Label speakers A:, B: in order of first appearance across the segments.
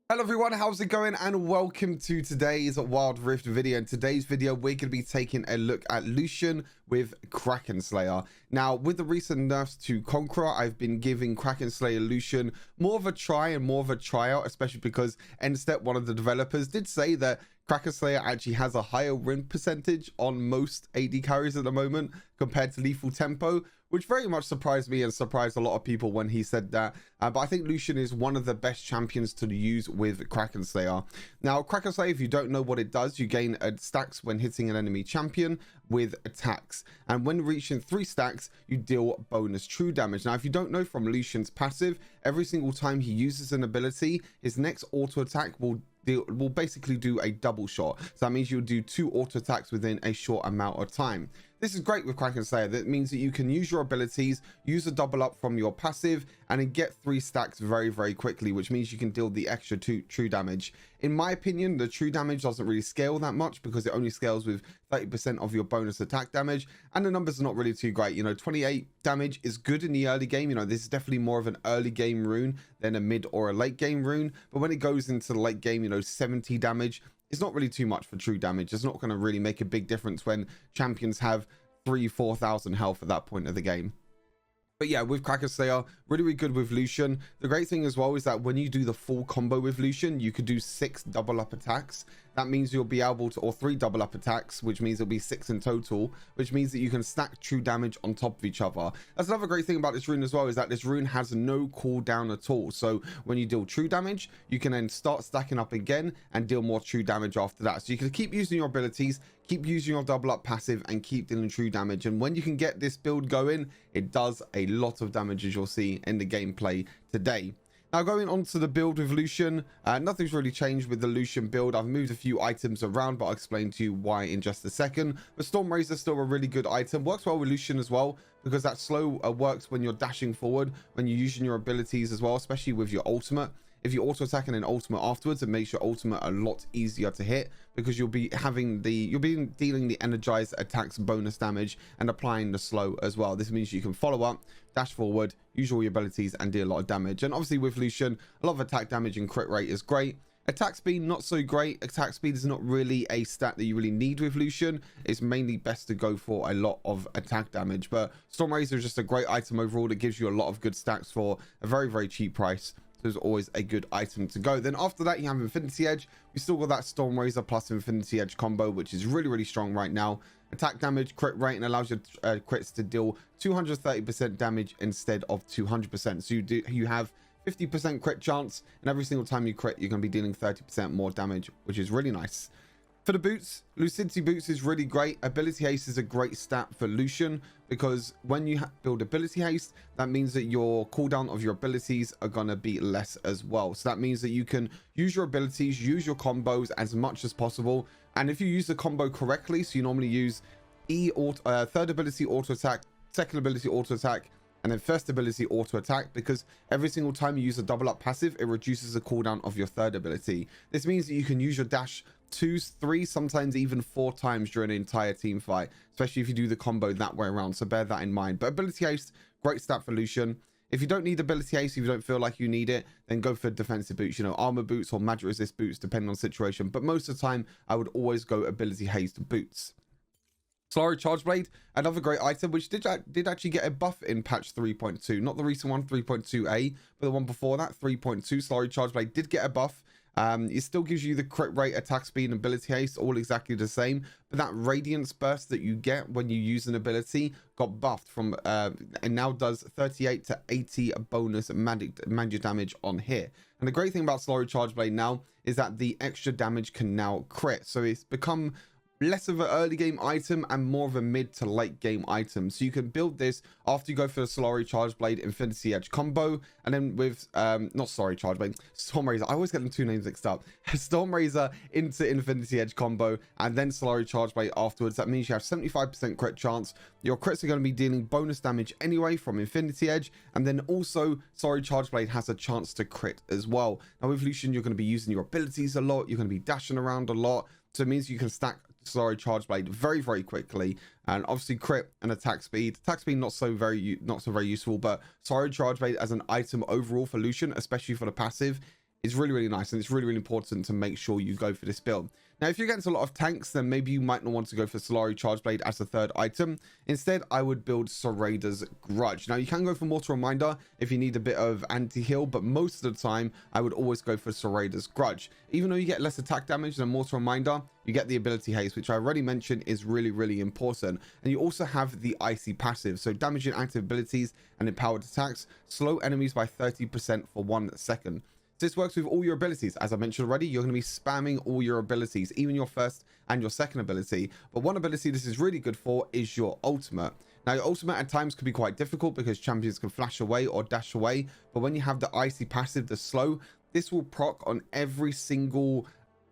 A: Hello everyone, how's it going, and welcome to today's Wild Rift video. In today's video we're going to be taking a look at Lucian with Kraken Slayer. Now, with the recent nerfs to Conqueror, I've been giving Kraken Slayer Lucian more of a try and more of a tryout, especially because Endstep, one of the developers, did say that Kraken Slayer actually has a higher win percentage on most AD carries at the moment compared to Lethal Tempo, which very much surprised me and surprised a lot of people when he said that. But I think Lucian is one of the best champions to use with Kraken Slayer. Now, Kraken Slayer, if you don't know what it does, you gain stacks when hitting an enemy champion with attacks. And when reaching 3 stacks, you deal bonus true damage. Now, if you don't know from Lucian's passive, every single time he uses an ability, his next auto attack will basically do a double shot. So that means you'll do 2 auto attacks within a short amount of time. This is great with Kraken Slayer. That means that you can use your abilities, use a double up from your passive, and then get 3 stacks very, very quickly, which means you can deal the extra 2 true damage. In my opinion, the true damage doesn't really scale that much because it only scales with 30% of your bonus attack damage, and the numbers are not really too great. You know, 28 damage is good in the early game. You know, this is definitely more of an early game rune than a mid or a late game rune, but when it goes into the late game, you know, 70 damage, it's not really too much for true damage. It's not going to really make a big difference when champions have 3,000-4,000 health at that point of the game. But yeah, with Kraken Slayer, really, really good with Lucian. The great thing as well is that when you do the full combo with Lucian, you could do 6 double up attacks. That means you'll be able to, or 3 double up attacks, which means it'll be 6 in total, which means that you can stack true damage on top of each other. That's another great thing about this rune as well, is that this rune has no cooldown at all. So when you deal true damage, you can then start stacking up again and deal more true damage after that. So you can keep using your abilities, keep using your double up passive, and keep dealing true damage. And when you can get this build going, it does a lot of damage, as you'll see in the gameplay today. Now, going on to the build with Lucian, nothing's really changed with the Lucian build. I've moved a few items around, but I'll explain to you why in just a second. But Storm Razor is still a really good item. Works well with Lucian as well, because that slow works when you're dashing forward, when you're using your abilities as well, especially with your ultimate. If you auto attack and then ultimate afterwards, it makes your ultimate a lot easier to hit, because you'll be dealing the energized attacks bonus damage and applying the slow as well. This means you can follow up, dash forward, use all your abilities, and deal a lot of damage. And obviously with Lucian, a lot of attack damage and crit rate is great. Attack speed, not so great. Attack speed is not really a stat that you really need with Lucian. It's mainly best to go for a lot of attack damage. But Storm Razor is just a great item overall that gives you a lot of good stacks for a very, very cheap price. So it's always a good item to go. Then after that, you have Infinity Edge. We still got that Storm Razor plus Infinity Edge combo, which is really, really strong right now. Attack damage, crit rate, and allows your crits to deal 230% damage instead of 200%. So you have 50% crit chance, and every single time you crit, you're going to be dealing 30% more damage, which is really nice. For the boots, Lucidity boots is really great. Ability haste is a great stat for Lucian, because when you build ability haste, that means that your cooldown of your abilities are going to be less as well. So that means that you can use your abilities, use your combos as much as possible. And if you use the combo correctly, so you normally use third ability auto attack, second ability auto attack, and then first ability auto attack, because every single time you use a double up passive, it reduces the cooldown of your third ability. This means that you can use your dash 2, 3, sometimes even 4 times during an entire team fight, especially if you do the combo that way around. So bear that in mind. But ability haste, great stat for Lucian. If you don't need ability haste, if you don't feel like you need it, then go for defensive boots, you know, armor boots or magic resist boots, depending on the situation. But most of the time, I would always go ability haste boots. Solari Charge Blade, another great item, which did actually get a buff in patch 3.2. Not the recent one, 3.2a, but the one before that, 3.2. Solari Charge Blade did get a buff. It still gives you the crit rate, attack speed, and ability haste, all exactly the same. But that radiance burst that you get when you use an ability got buffed from, and now does 38 to 80 bonus magic damage on hit. And the great thing about Solari Charge Blade now is that the extra damage can now crit. So it's become less of an early game item and more of a mid to late game item. So you can build this after you go for the Solari Charge Blade Infinity Edge combo, and then with not Solari Charge Blade, Storm Razor, I always get them 2 names mixed up. Storm Razor into Infinity Edge combo, and then Solari Charge Blade afterwards. That means you have 75% crit chance. Your crits are going to be dealing bonus damage anyway from Infinity Edge, and then also Solari Charge Blade has a chance to crit as well. Now with Lucian, you're going to be using your abilities a lot, you're going to be dashing around a lot, so it means you can stack Solari Charge Blade very, very quickly, and obviously crit and attack speed. Attack speed not so very useful, but Solari Charge Blade as an item overall for Lucian, especially for the passive, is really, really nice. And it's really, really important to make sure you go for this build. Now, if you're against a lot of tanks, then maybe you might not want to go for Solari Charge Blade as a third item. Instead, I would build Serrader's Grudge. Now, you can go for Mortal Reminder if you need a bit of anti-heal, but most of the time, I would always go for Serrader's Grudge. Even though you get less attack damage than Mortal Reminder, you get the ability haste, which I already mentioned is really, really important. And you also have the Icy passive, so damaging active abilities and empowered attacks slow enemies by 30% for 1 second. This works with all your abilities. As I mentioned already, you're going to be spamming all your abilities, even your first and your second ability. But one ability this is really good for is your ultimate. Now, your ultimate at times can be quite difficult because champions can flash away or dash away. But when you have the Icy passive, the slow, this will proc on every single,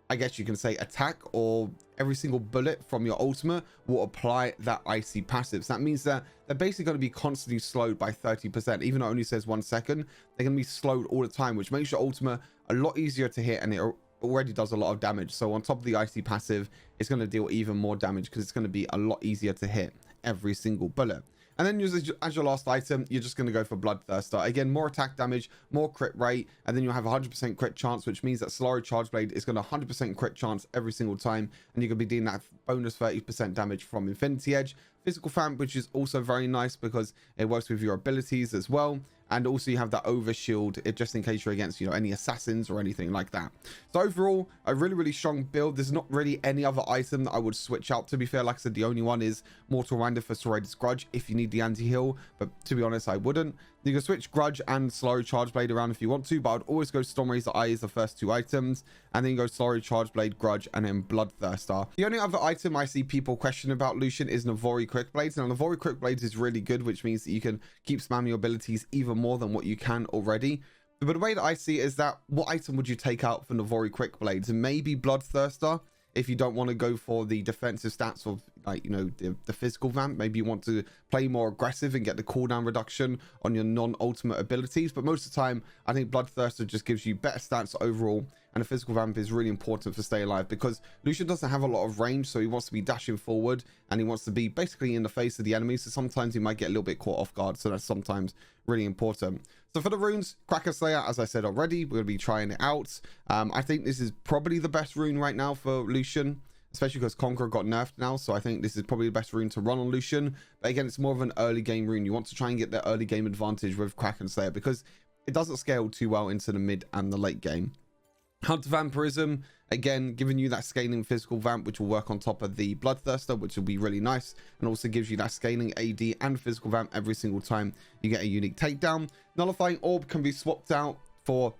A: I guess you can say, attack, or every single bullet from your ultimate will apply that Icy passive. So that means that they're basically going to be constantly slowed by 30%. Even though it only says 1 second, they're going to be slowed all the time, which makes your ultimate a lot easier to hit, and it already does a lot of damage. So on top of the Icy passive, it's going to deal even more damage because it's going to be a lot easier to hit every single bullet. And then as your last item, you're just going to go for Bloodthirster. Again, more attack damage, more crit rate, and then you'll have 100% crit chance, which means that Solari Charge Blade is going to 100% crit chance every single time, and you're going to be doing that bonus 30% damage from Infinity Edge. Physical Vamp, which is also very nice because it works with your abilities as well. And also you have that overshield just in case you're against, you know, any assassins or anything like that. So overall, a really, really strong build. There's not really any other item that I would switch out. To be fair, like I said, the only one is Mortal Reminder for Serrader's Grudge if you need the anti-heal. But to be honest, I wouldn't. You can switch Grudge and Solari Charge Blade around if you want to, but I would always go Storm Razor Eye as the first 2 items, and then you go Solari Charge Blade, Grudge, and then Bloodthirster. The only other item I see people question about Lucian is Navori Quick Blades. Now, Navori Quick Blades is really good, which means that you can keep spamming your abilities even more than what you can already. But the way that I see it is that, what item would you take out for Navori Quick Blades? Maybe Bloodthirster, if you don't want to go for the defensive stats of, like, you know, the physical vamp. Maybe you want to play more aggressive and get the cooldown reduction on your non-ultimate abilities. But most of the time, I think Bloodthirster just gives you better stats overall, and the physical vamp is really important for stay alive because Lucian doesn't have a lot of range, so he wants to be dashing forward and he wants to be basically in the face of the enemy. So sometimes he might get a little bit caught off guard, so that's sometimes really important. So for the runes, Kraken Slayer, as I said already, we're going to be trying it out. I think this is probably the best rune right now for Lucian, especially because Conqueror got nerfed now. So I think this is probably the best rune to run on Lucian. But again, it's more of an early game rune. You want to try and get the early game advantage with Kraken Slayer because it doesn't scale too well into the mid and the late game. Hunter Vampirism, again, giving you that scaling physical vamp, which will work on top of the Bloodthirster, which will be really nice, and also gives you that scaling AD and physical vamp every single time you get a unique takedown. Nullifying Orb can be swapped out for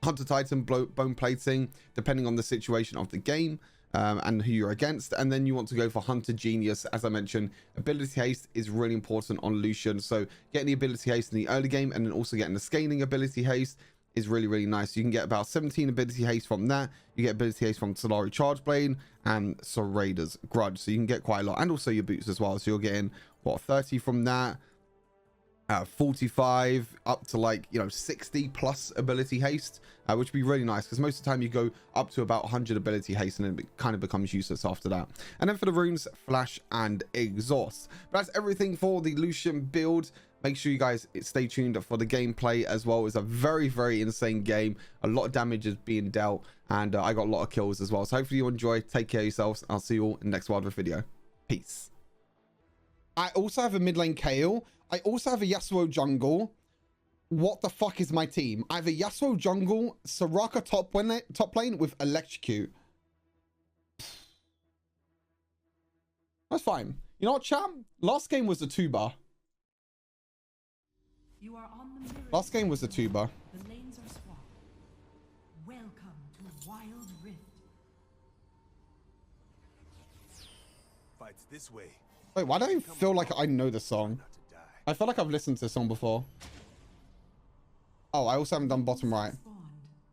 A: Hunter Titan Bone Plating, depending on the situation of the game and who you're against. And then you want to go for Hunter Genius. As I mentioned, ability haste is really important on Lucian, so getting the ability haste in the early game and then also getting the scaling ability haste is really, really nice. You can get about 17 ability haste from that. You get ability haste from Solari Charge Blade and Serrader's Grudge, so you can get quite a lot, and also your boots as well. So you're getting what, 30 from that, 45 up to, like, you know, 60 plus ability haste, which would be really nice because most of the time you go up to about 100 ability haste and then it kind of becomes useless after that. And then for the runes, Flash and Exhaust. But that's everything for the Lucian build. Make sure you guys stay tuned for the gameplay as well. It's a very, very insane game. A lot of damage is being dealt, and I got a lot of kills as well. So hopefully you enjoy. Take care of yourselves. I'll see you all in the next Wild Rift video. Peace. I also have a mid lane Kayle. I also have a Yasuo jungle. What the fuck is my team? I have a Yasuo jungle, Soraka top lane with Electrocute. That's fine. You know what, champ? Last game was a tuber.
B: You are on the
A: Last game was a tuber.
B: The lanes are swapped. Welcome to Wild Rift.
C: Fights this way.
A: Wait, why do I feel like I know the song? I feel like I've listened to this song before. Oh, I also haven't done bottom right.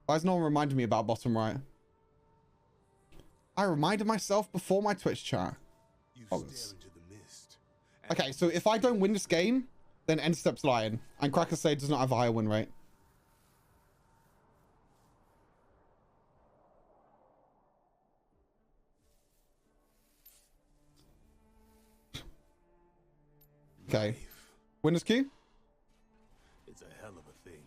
A: Why has no one reminded me about bottom right? I reminded myself before my Twitch chat. Oh, okay, so if I don't win this game, then end step's lying. And Kraken Slayer does not have a higher win rate. Okay. Winner's queue?
C: It's a hell of a thing.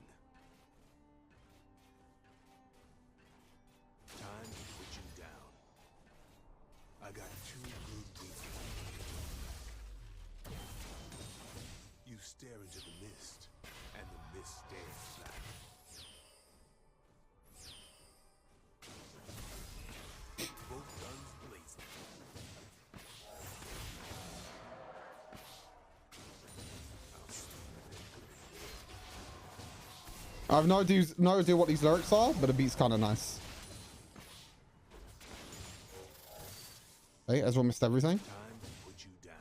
A: I have no idea what these lyrics are, but the beat's kind of nice. Okay, everyone missed everything.
C: Time to put you down.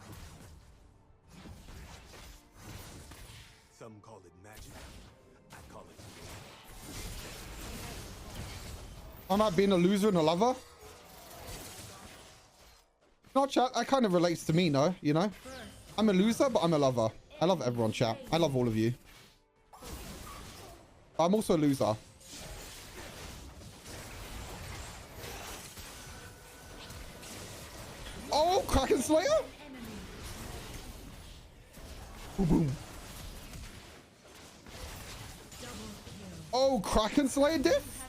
C: Some call it magic. I call it
A: I'm not being a loser and a lover. No, chat, that kind of relates to me, no? You know? I'm a loser, but I'm a lover. I love everyone, chat. I love all of you. I'm also a loser. Oh, Kraken Slayer? Boom, boom. Oh, Kraken Slayer diff?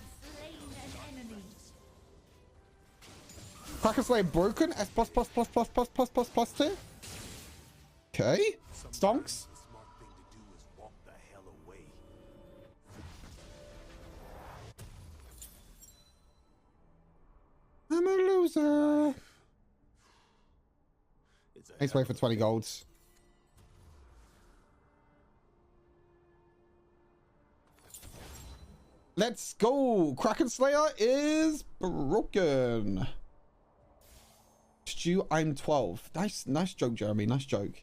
A: Kraken Slayer broken? S plus plus plus plus plus plus plus plus tier? Okay. Stonks.
C: the smart thing to do is walk the hell away.
A: I'm a loser.
C: It's a
A: Let's
C: hell
A: wait for 20 golds. Let's go. Kraken Slayer is broken. Stu, I'm 12. Nice joke, Jeremy. Nice joke.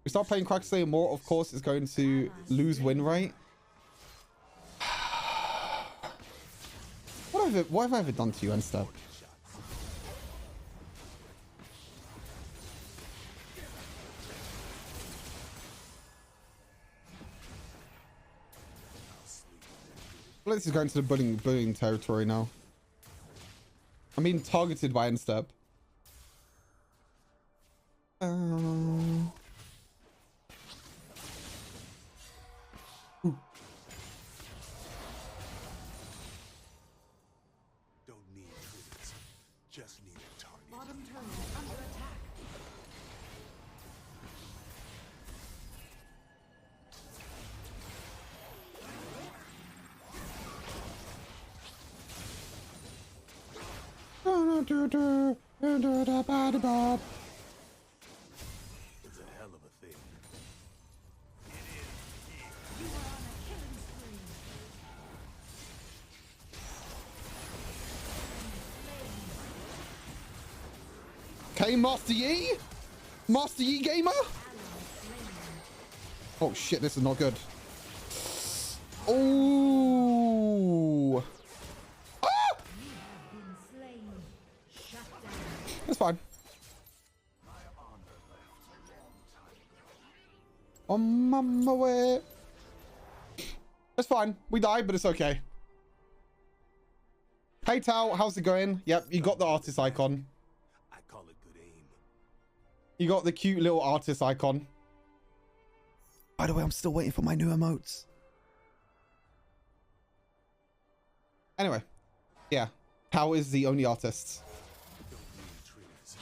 A: We start playing Kraken Slayer more, of course, it's going to lose win rate. What have I ever done to you, Enstep? Well, this is going to the bullying territory now. I'm being targeted by Enstep. Ooh.
C: Don't need critics, just need a target.
B: Bottom turret is under attack.
C: It's a hell of a thing.
B: You are on a killing spree.
A: Okay, Master Yi? Master Yi Gamer? Oh shit, this is not good. Oh. Ah!
B: Been slain. Shut down.
A: That's fine. On my way. It's fine. We died, but it's okay. Hey, Tao, how's it going? Yep, you got the artist icon.
C: I call it good aim.
A: You got the cute little artist icon. By the way, I'm still waiting for my new emotes. Anyway, yeah. Tao is the only artist.
C: Don't need triggers,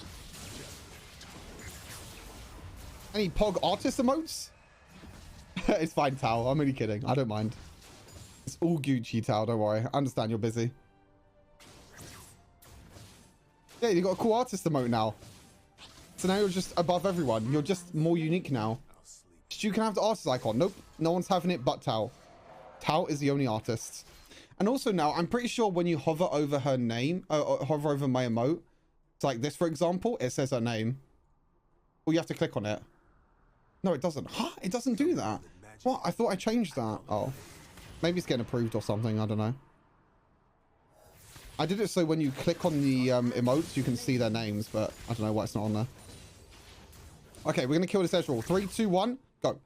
A: Any Pog artist emotes? It's fine, Tao. I'm only kidding. I don't mind. It's all Gucci, Tao. Don't worry. I understand you're busy. Yeah, you got a cool artist emote now. So now you're just above everyone. You're just more unique now.
C: I'll sleep.
A: Stu can have the artist icon. Nope. No one's having it but Tao. Tao is the only artist. And also now, I'm pretty sure when you hover over her name, hover over my emote, it's like this, for example, it says her name. Or you have to click on it. No, it doesn't. Huh? It doesn't do that. What? I thought I changed that. Oh. Maybe it's getting approved or something. I don't know. I did it so when you click on the emotes, you can see their names, but I don't know why it's not on there. Okay, we're going to kill this Ezreal. 3, 2, 1, go.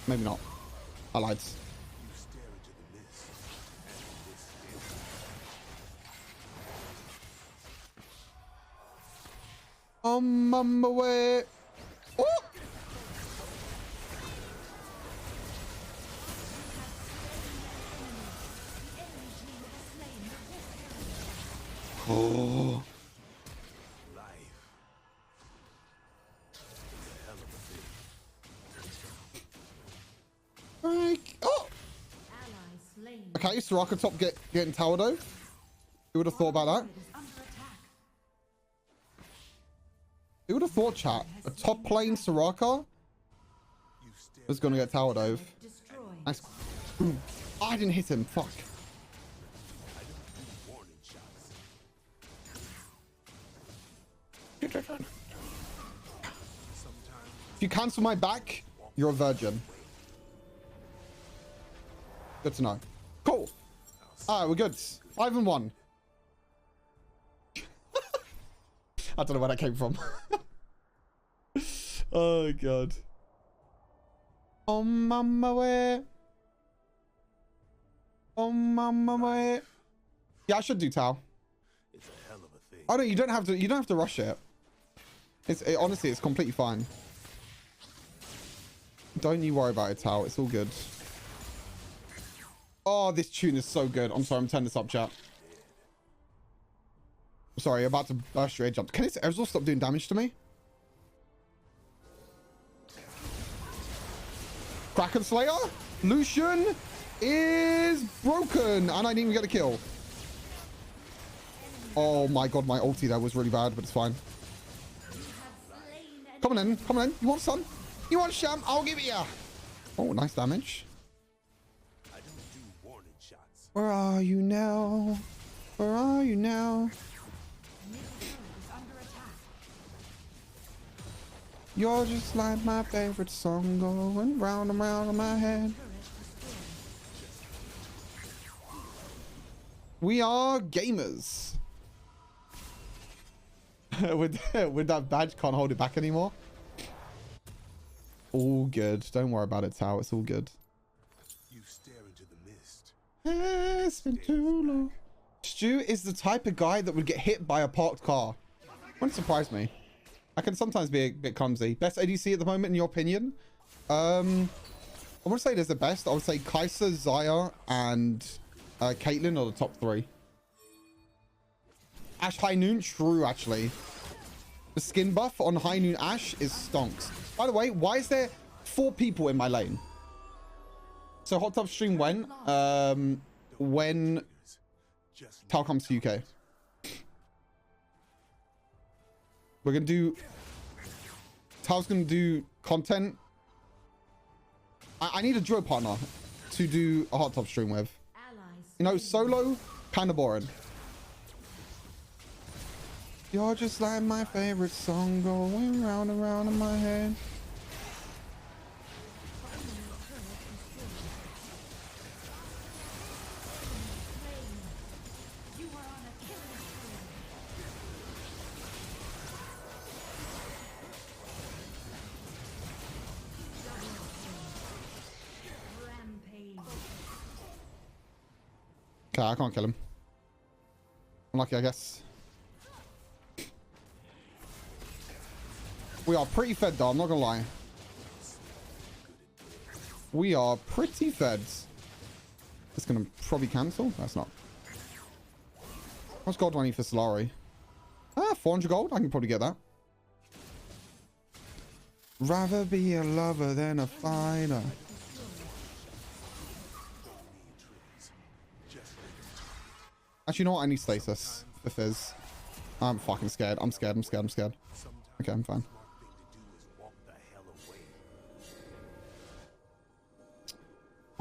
A: Maybe not. I lied.
C: You stare into the mist, and this is
A: On my way. Oh! Oh.
C: life. It's a hell of a thing.
A: Like, oh.
B: Ally slain.
A: Okay, Soraka top getting towered over. Who would have thought about that?
B: Turret is under attack.
A: Who would have thought, chat? A top lane Soraka
C: You stare
A: was going to get towered over.
B: Destroyed.
A: Nice. Boom. Oh, I didn't hit him. Fuck.
C: I don't do warning shots. Sometimes
A: If you cancel my back, you're a virgin. Good to know. Cool. All right, we're good. 5-1. I don't know where that came from. Oh, God. On my way. On my way. Yeah, I should do Tau.
C: it's a hell of a thing.
A: Oh no, you don't have to. You don't have to rush it. Honestly, it's completely fine. Don't you worry about it, Tau. It's all good. Oh, this tune is so good. I'm sorry. I'm turning this up, chat. Sorry, about to burst your edge up. Can this Ezreal stop doing damage to me? Kraken Slayer? Lucian is broken, and I didn't even get a kill. Oh my god, my ulti there was really bad, but it's fine. Come on in, come on in. You want some? You want sham? I'll give it ya. Oh, nice damage.
C: I don't do warning shots.
A: Where are you now? Where are you now? You're just like my favorite song going round and round in my head. We are gamers. with that badge, can't hold it back anymore. All good. Don't worry about it, Tao. It's all good.
C: You stare into the mist.
A: It's been too long. Stu is the type of guy that would get hit by a parked car. Wouldn't surprise me. I can sometimes be a bit clumsy. Best ADC at the moment, in your opinion? I want to say there's the best. I would say Kai'Sa, Xayah, and Caitlyn are the top 3. Ashe High Noon, true, actually. The skin buff on High Noon Ashe is stonks. By the way, why is there 4 people in my lane? So Hot Tub Stream when Tal comes to UK. We're gonna do... Tal's gonna do content. I need a duo partner to do a Hot Tub Stream with. You know, solo, kind of boring. You're just like my favorite song going round and round in my head. Okay, I can't kill him. Unlucky, I guess. We are pretty fed, though. I'm not gonna lie. We are pretty fed. It's gonna probably cancel. That's not. How much gold do I need for Solari? 400 gold. I can probably get that. Rather be a lover than a fighter. Actually, you know what? I need stasis. The fizz. I'm fucking scared. I'm scared. I'm scared. I'm scared. Okay, I'm fine.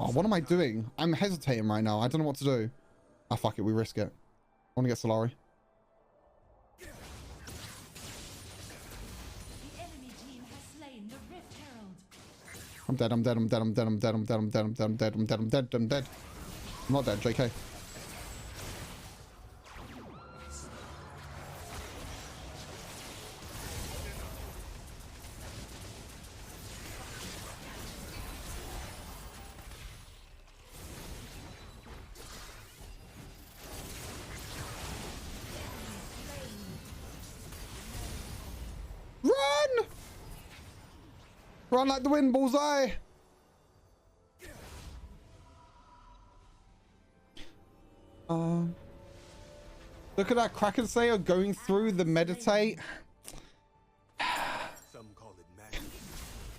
A: Oh, what am I doing? I'm hesitating right now. I don't know what to do. Ah, fuck it. We risk it. I want to get Solari. I'm dead. I'm dead. I'm dead. I'm dead. I'm dead. I'm dead. I'm dead. I'm dead. I'm dead. I'm dead. I'm dead. I'm dead. I'm not dead. JK. Run! Run like the wind, bullseye! Look at that Kraken Slayer going through the meditate.
C: Some call it magic.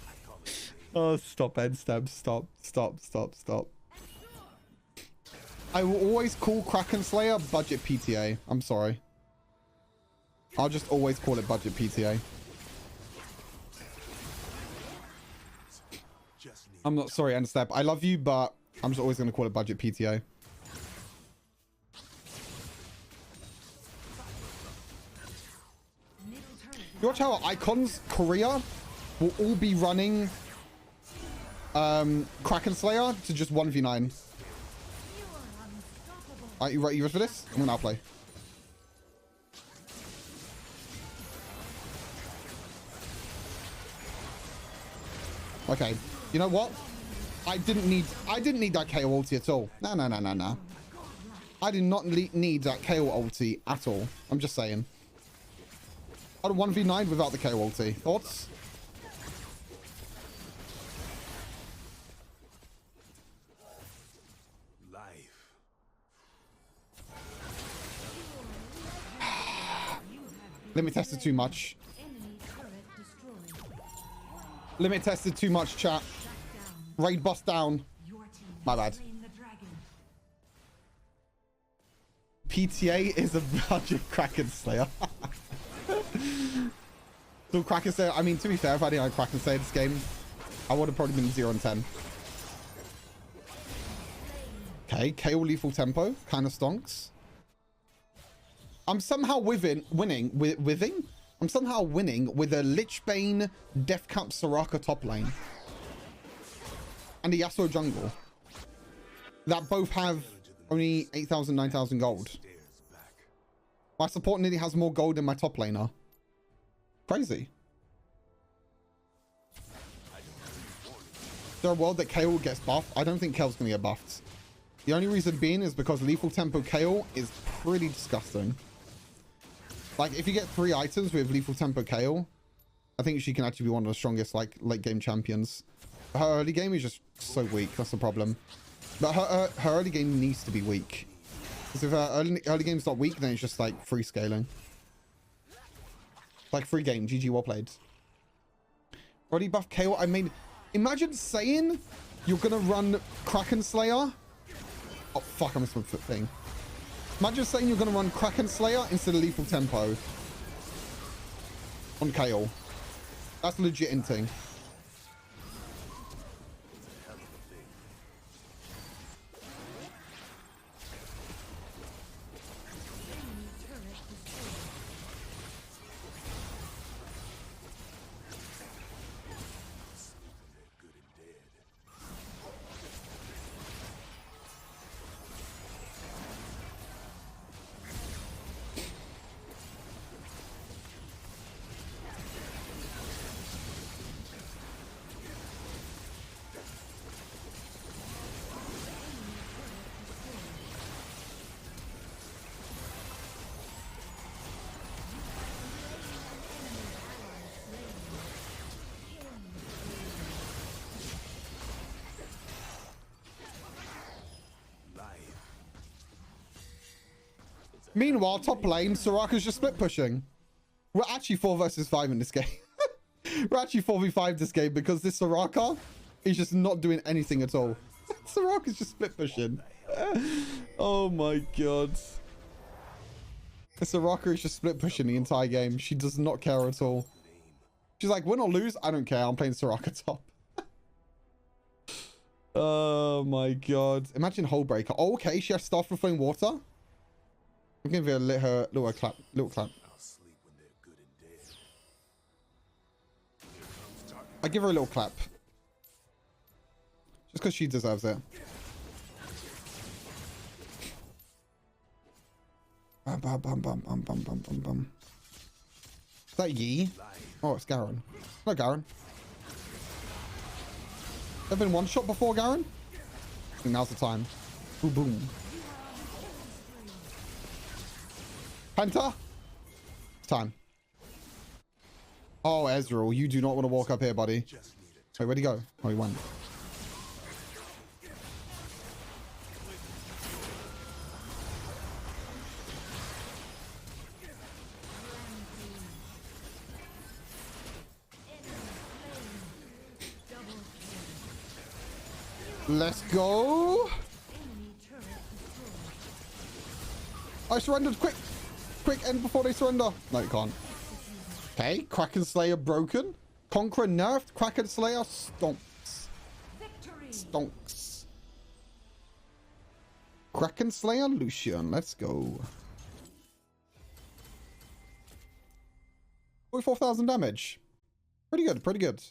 C: I call it
A: Oh, stop, Ed Stab. Stop, stop, stop, stop. I will always call Kraken Slayer budget PTA. I'm sorry. I'll just always call it budget PTA. I'm not sorry, End Step. I love you, but I'm just always going to call it budget PTA. You watch how Icons Korea will all be running Kraken Slayer to just 1v9. Alright, you ready for this? I'm gonna outplay. Okay, you know what? I didn't need that KO ulti at all. No. I did not need that KO ulti at all. I'm just saying. I'd 1v9 without the KO ulti. Thoughts? Limit tested too much. Limit tested too much, chat. Raid boss down. My bad. PTA is a budget Kraken Slayer. So Kraken Slayer, I mean, to be fair, if I didn't have Kraken Slayer this game, I would have probably been 0 and 10. Okay, KO lethal tempo, kind of stonks. I'm somehow winning with a Lichbane Death Cap Soraka top lane and a Yasuo jungle that both have only 8,000, 9,000 gold. My support nearly has more gold than my top laner. Crazy. Is there a world that KO gets buffed? I don't think KO's gonna get buffed. The only reason being is because lethal tempo KO is pretty disgusting. Like, if you get 3 items with lethal tempo KO, I think she can actually be one of the strongest, like, late game champions. Her early game is just so weak. That's the problem. But her early game needs to be weak. Because if her early game's not weak, then it's just, like, free scaling. Like, free game. GG, well played. Already buff KO. I mean, imagine saying you're going to run Kraken Slayer. Oh, fuck, I missed my foot thing. Imagine saying you're going to run Kraken Slayer instead of lethal tempo on KO. That's legit inting. Meanwhile, top lane, Soraka's just split pushing. We're actually 4 versus 5 in this game. We're actually 4v5 this game because this Soraka is just not doing anything at all. Soraka's just split pushing. Oh my god. Soraka is just split pushing the entire game. She does not care at all. She's like, win or lose, I don't care. I'm playing Soraka top. Oh my god. Imagine Hullbreaker. Oh, okay, she has Staff for Flowing Water. I'm gonna give her a little clap. I give her a little clap. Just because she deserves it. Bum, bum, bum, bum, bum, bum, bum, bum, bum. Is that Yi? Oh, it's Garen. No, Garen. Ever been one shot before, Garen? I think now's the time. Boom, boom. Penta? It's time. Oh, Ezreal, you do not want to walk up here, buddy. Wait, where'd he go? Oh, he went. Let's go. I surrendered. Quick. Quick, end before they surrender. No, you can't. Okay, Kraken Slayer broken. Conqueror nerfed. Kraken Slayer stonks. Stonks. Kraken Slayer Lucian. Let's go. 44,000 damage. Pretty good, pretty good.